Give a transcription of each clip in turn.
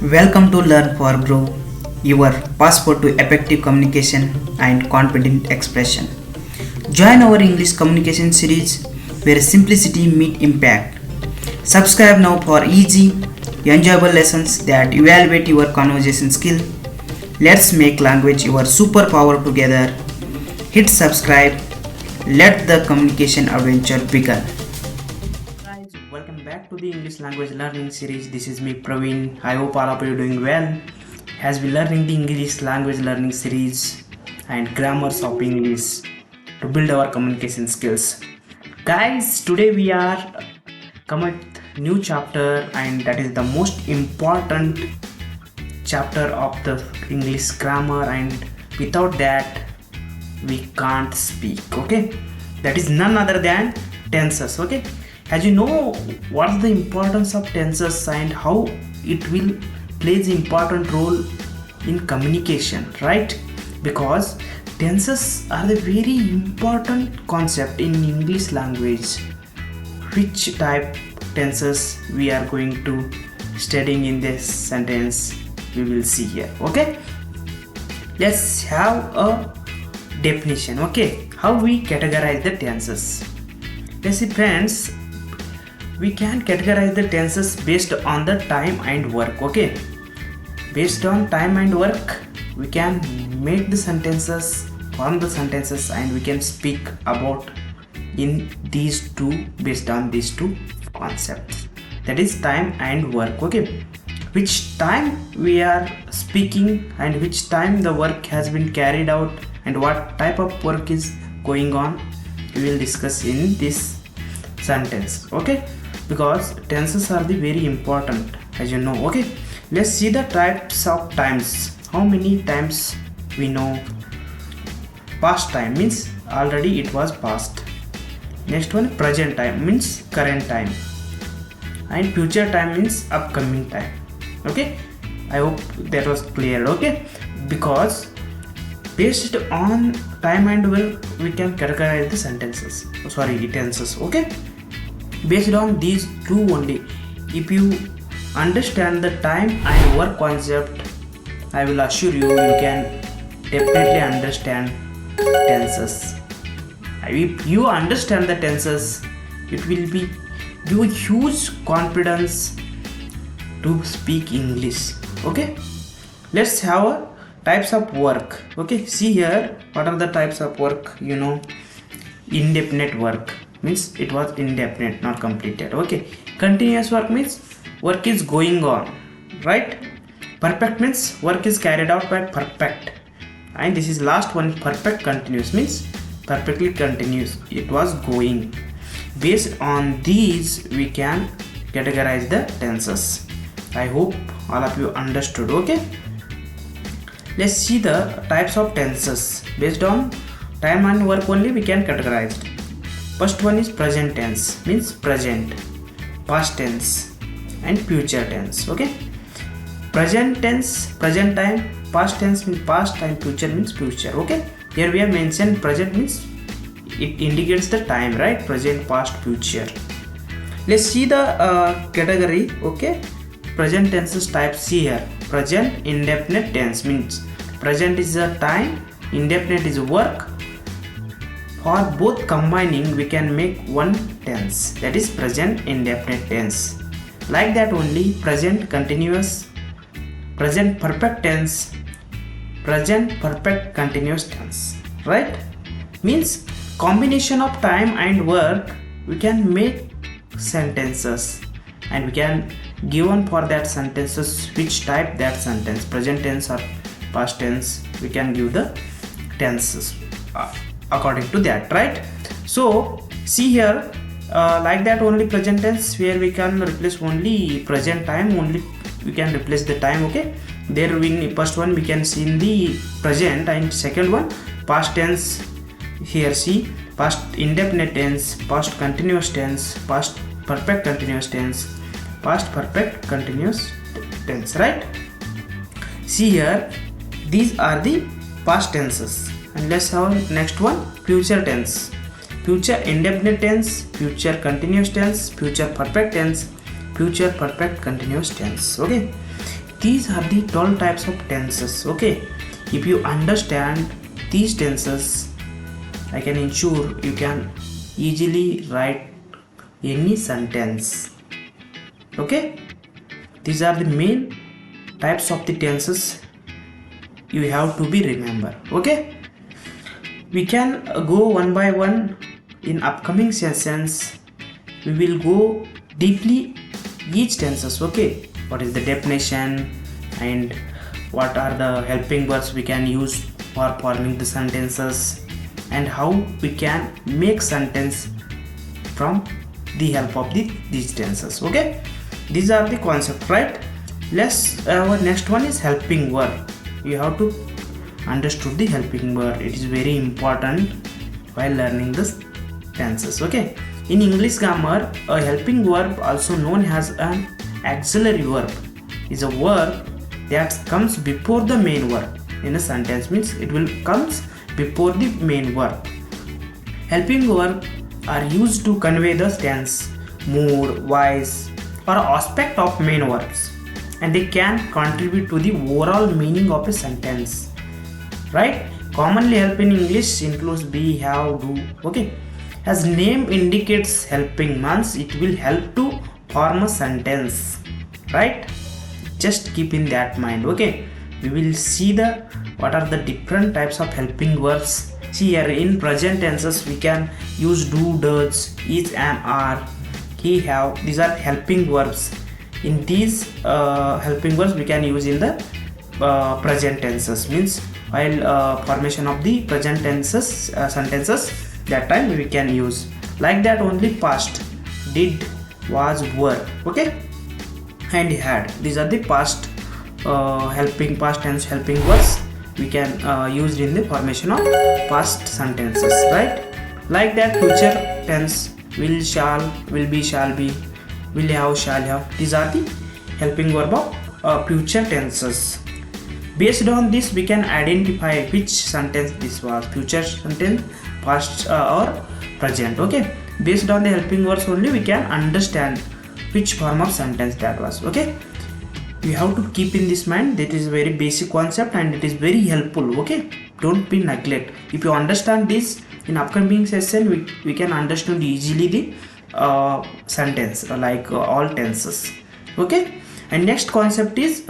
Welcome to Learn for Grow, your passport to effective communication and confident expression. Join our English communication series where simplicity meets impact. Subscribe now for easy, enjoyable lessons that evaluate your conversation skill. Let's make language your superpower together. Hit subscribe. Let the communication adventure begin. Guys, welcome back to the English language learning series. This is me Praveen. I hope all of you are doing well as we learning the English language learning series and grammars of English to build our communication skills. Guys, today we are come with new chapter, and that is the most important chapter of the English grammar, and without that we can't speak. Okay, that is none other than tenses. Okay, as you know what's the importance of tenses and how it will plays important role in communication, right? Because tenses are the very important concept in English language. Which type tenses we are going to studying in this sentence we will see here. Okay, let's have a definition. Okay, how we categorize the tenses. Let's see friends, we can categorize the tenses based on the time and work. Okay, based on time and work we can make the sentences, form the sentences, and we can speak about in these two, based on these two concepts, that is time and work. Okay, which time we are speaking and which time the work has been carried out and what type of work is going on, we will discuss in this sentence. Okay, because tenses are the very important, as you know. Okay, let's see the types of times. How many times we know? Past time means already it was past. Next one, present time means current time, and future time means upcoming time. Okay, I hope that was clear. Okay, because based on time and work we can categorize the sentences, tenses. Okay, based on these two only, if you understand the time and work concept, I will assure you can definitely understand tenses. If you understand the tenses, it will be give you huge confidence to speak English. Okay, let's have a types of work. Okay, see here what are the types of work. You know, indefinite work means it was indefinite, not completed. Okay, continuous work means work is going on, right? Perfect means work is carried out by perfect, and this is last one, perfect continuous means perfectly continuous, it was going. Based on these we can categorize the tenses. I hope all of you understood. Okay, let's see the types of tenses. Based on time and work only we can categorize. First one is present tense, means present, past tense and future tense. Okay, present tense, present time, past tense means past, and future means future. Okay, here we have mentioned present means it indicates the time, right? Present, past, future. Let's see the category. Okay, present tenses types. See here, present indefinite tense means present is a time, indefinite is work. For both combining we can make one tense, that is present indefinite tense. Like that only present continuous, present perfect tense, present perfect continuous tense, right? Means combination of time and work we can make sentences, and we can given for that sentences which type that sentence, present tense or past tense, we can give the tenses according to that, right? So see here, like that only present tense where we can replace only present time, only we can replace the time. Okay, there in first one we can see in the present, and second one past tense. Here see past indefinite tense, past continuous tense, past perfect continuous tense, past perfect continuous tense, right? See here, these are the past tenses. And let's have next one, future tense, future indefinite tense, future continuous tense, future perfect tense, future perfect continuous tense. Okay, these are the 12 types of tenses. Okay, if you understand these tenses, I can ensure you can easily write any sentence. Okay, these are the main types of the tenses you have to be remember. Okay, we can go one by one in upcoming sessions. We will go deeply each tenses. Okay, what is the definition and what are the helping verbs we can use for forming the sentences, and how we can make sentence from the help of these tenses. Okay, these are the concept, right? Our next one is helping verb. You have to understood the helping verb. It is very important while learning this tenses. Okay, in English grammar, a helping verb, also known as an auxiliary verb, is a verb that comes before the main verb in a sentence. Means it will comes before the main verb. Helping verbs are used to convey the tense, mood, voice, or aspect of main verbs, and they can contribute to the overall meaning of a sentence. Right? Commonly help in English includes be, have, do. Okay, as name indicates helping means it will help to form a sentence. Right? Just keep in that mind. Okay, we will see the what are the different types of helping verbs. See here, in present tenses we can use do, does, is, am, are, he, have. These are helping verbs. In these helping verbs we can use in the present tenses. Means while formation of the present tenses sentences, that time we can use. Like that only past, did, was, were. Okay, and had. These are the past past tense helping verbs we can use in the formation of past sentences. Right? Like that future tense, will, shall, will be, shall be, will have, shall have. These are the helping verb of future tenses. Based on this, we can identify which sentence this was, future sentence, past or present. Okay, based on the helping verbs only we can understand which form of sentence that was. Okay, you have to keep in this mind. That is very basic concept and it is very helpful. Okay, don't be neglect. If you understand this, in upcoming session we can understand easily the sentence like all tenses. Okay, and next concept is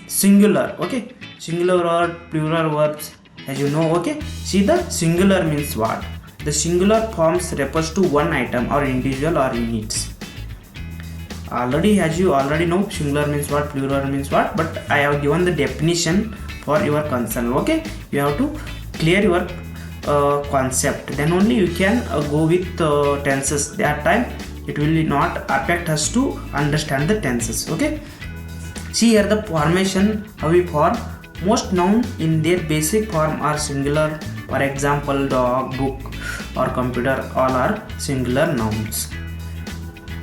singular. Okay, singular or plural verbs, as you know. Okay, see, the singular means what? The singular forms refers to one item or individual or units. Already, as you already know, singular means what, plural means what, but I have given the definition for your concern. Okay, you have to clear your concept, then only you can go with tenses. That time it will not affect us to understand the tenses. Okay, see here the formation, how we form. Most nouns in their basic form are singular. For example, dog, book or computer, all are singular nouns.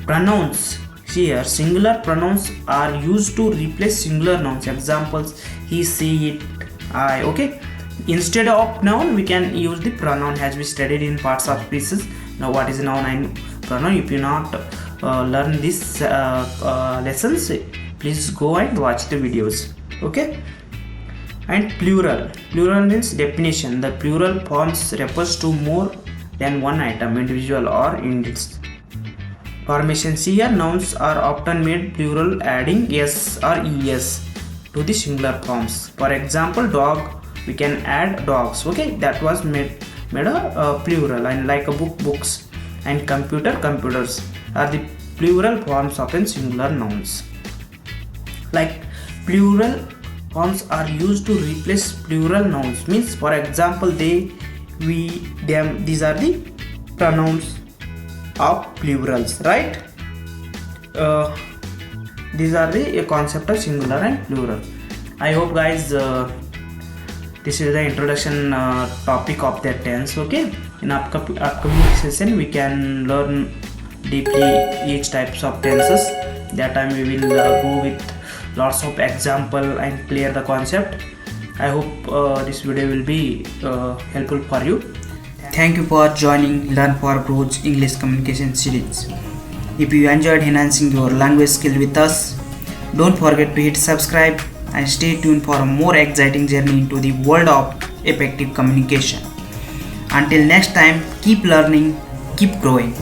Pronouns, see here, singular pronouns are used to replace singular nouns. Examples, he, she, it, I. Okay, instead of noun we can use the pronoun, as we studied in parts of speeches. Now what is noun and pronoun? If you not learn this lessons, please go and watch the videos. Okay, and plural means definition. The plural forms refers to more than one item, individual or units. Formation, see here, nouns are often made plural adding s or es to the singular forms. For example, dog, we can add dogs. Okay, that was made a plural. And like a book, books, and computer, computers are the plural forms of singular nouns. Like plural forms are used to replace plural nouns. Means, for example, they, we, them. These are the pronouns of plurals. Right? These are the concept of singular and plural. I hope, guys, this is the introduction topic of that tense. Okay, in upcoming session we can learn deeply each types of tenses. That time we will go with lots of example and clear the concept. I hope this video will be helpful for you. Thank you for joining Learn for Growth English Communication series. If you enjoyed enhancing your language skill with us, Don't forget to hit subscribe and stay tuned for a more exciting journey into the world of effective communication. Until next time, keep learning, keep growing.